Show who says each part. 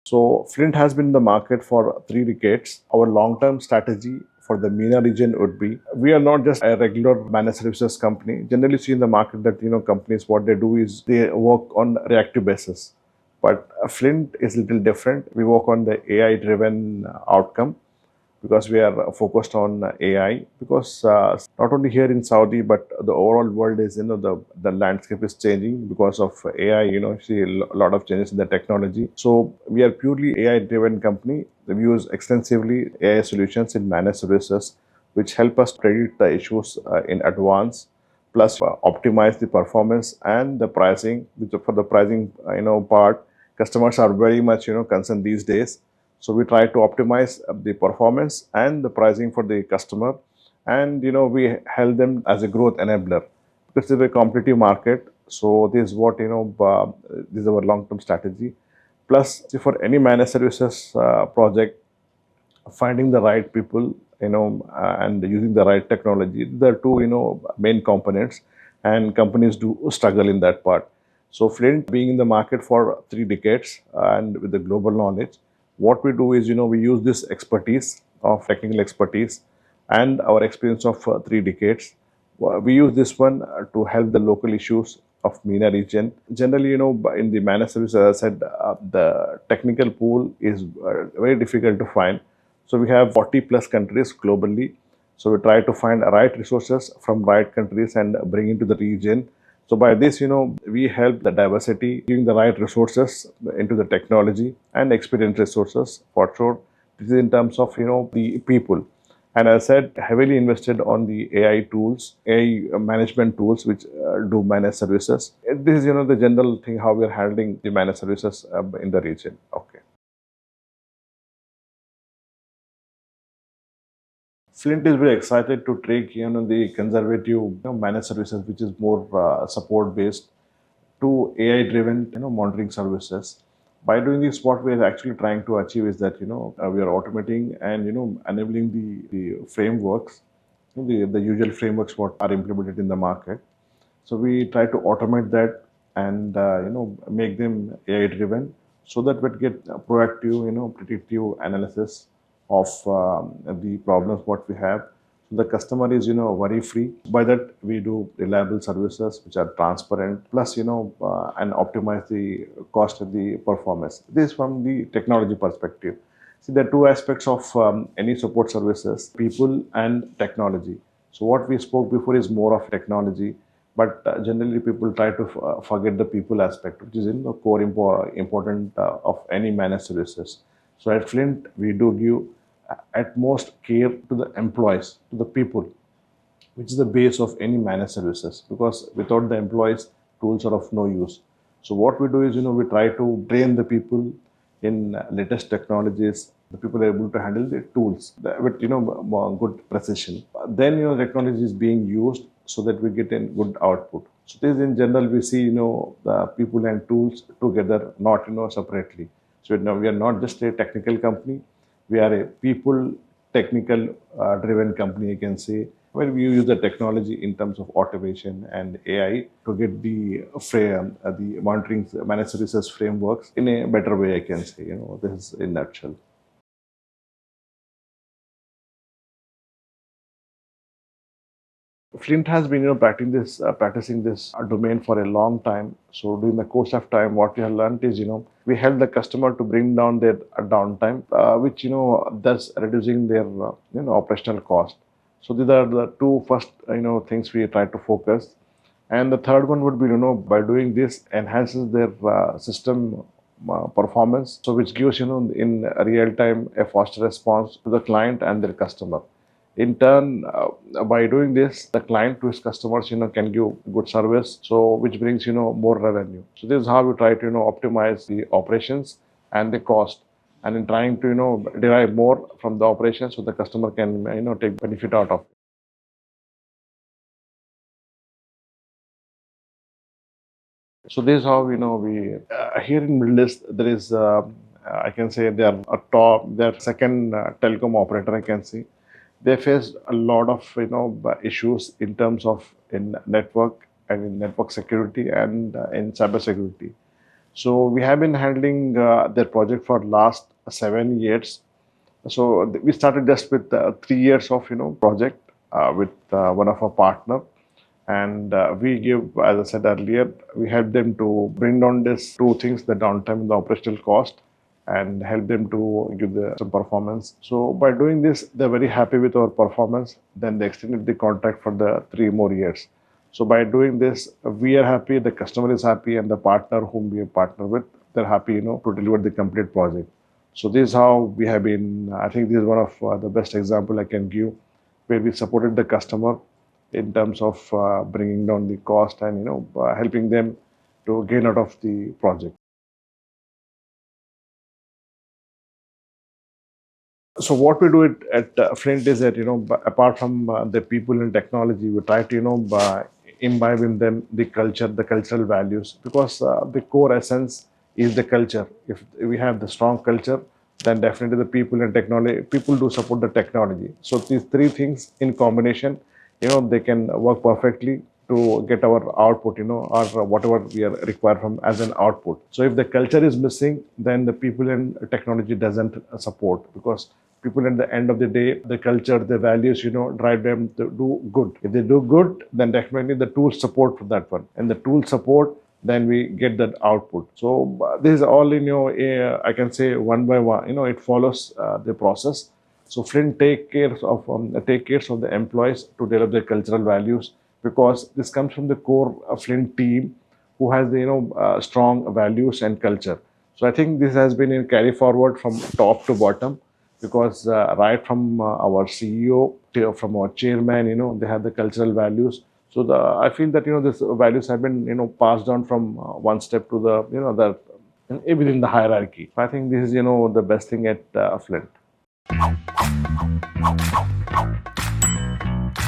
Speaker 1: So Flint has been in the market for 3 decades. Our long-term strategy for the MENA region would be, we are not just a regular managed services company. Generally see in the market that companies, what they do is they work on reactive basis. But Flint is a little different. We work on the AI driven outcome, because we are focused on AI. Because not only here in Saudi, but the overall world is, the landscape is changing because of AI. See a lot of changes in the technology. So we are purely AI-driven company. We use extensively AI solutions in managed services, which help us predict the issues in advance, plus optimize the performance and the pricing. For the pricing, part, customers are very much concerned these days. So we try to optimize the performance and the pricing for the customer, and we help them as a growth enabler, because it's a competitive market. So this is what this is our long-term strategy. Plus, see, for any managed services project, finding the right people, and using the right technology, there are two main components, and companies do struggle in that part. So Flint being in the market for 3 decades and with the global knowledge, what we do is we use this expertise of technical expertise and our experience of 3 decades. We use this one to help the local issues of MENA region. Generally, in the managed service, as I said, the technical pool is very difficult to find. So we have 40 plus countries globally. So we try to find right resources from right countries and bring into the region. So by this, we help the diversity, giving the right resources into the technology and experienced resources for sure. This is in terms of, the people. And as I said, heavily invested on the AI tools, AI management tools, which do managed services. This is, the general thing, how we are handling the managed services in the region. Okay. Flint is very excited to take the conservative managed services, which is more support based, to AI driven monitoring services. By doing this, what we are actually trying to achieve is that we are automating and enabling the frameworks, the usual frameworks what are implemented in the market. So we try to automate that and make them AI driven, so that we get proactive predictive analysis of the problems what we have. So the customer is worry free. By that we do reliable services which are transparent, plus and optimize the cost and the performance. This from the technology perspective. See, there are two aspects of any support services: people and technology. So what we spoke before is more of technology, but generally people try to forget the people aspect, which is the core important of any managed services. So at Flint, we do give at most care to the employees, to the people, which is the base of any managed services, because without the employees, tools are of no use. So what we do is, we try to train the people in latest technologies. The people are able to handle the tools with, more good precision. Then, technology is being used so that we get a good output. So this in general, we see, the people and tools together, not, separately. So now we are not just a technical company. We are a people technical driven company, I can say, where we use the technology in terms of automation and AI to get the the monitoring managed services frameworks in a better way, I can say. This is in a nutshell. Flint has been, practicing this domain for a long time. So during the course of time, what we have learned is, we help the customer to bring down their downtime, which thus reducing their operational cost. So these are the two first things we try to focus, and the third one would be by doing this enhances their system performance, so which gives in real time a faster response to the client and their customer. In turn, by doing this, the client to his customers can give good service, so which brings more revenue. So this is how we try to optimize the operations and the cost, and in trying to derive more from the operations, so the customer can take benefit out of it. So this is how we here in Middle East there is I can say they are a top, they are second telecom operator, I can say. they faced a lot of issues in terms of in network and in network security and in cyber security. So we have been handling their project for last 7 years. So we started just with 3 years of project with one of our partner, and we give, as I said earlier, we help them to bring down these two things: the downtime and the operational cost, and help them to give some performance. So by doing this, they're very happy with our performance. Then they extended the contract for the 3 more years. So by doing this, we are happy, the customer is happy, and the partner whom we partner with, they're happy, to deliver the complete project. So this is how we have been. I think this is one of the best example I can give, where we supported the customer in terms of bringing down the cost and helping them to gain out of the project. So what we do at Flint is that apart from the people and technology, we try to imbibe in them the culture, the cultural values, because the core essence is the culture. If we have the strong culture, then definitely the people and technology, people do support the technology. So these three things in combination, they can work perfectly to get our output, or whatever we are required from as an output. So if the culture is missing, then the people and technology doesn't support, because people at the end of the day, the culture, the values, drive them to do good. If they do good, then definitely the tools support for that one, and the tool support, then we get that output. So this is all in I can say one by one. It follows the process. So Flint take care of the employees to develop their cultural values, because this comes from the core Flint team, who has the strong values and culture. So I think this has been in carry forward from top to bottom, because right from our CEO from our chairman, they have the cultural values. So I feel that these values have been passed on from one step to the the within the hierarchy. I think this is the best thing at Flint.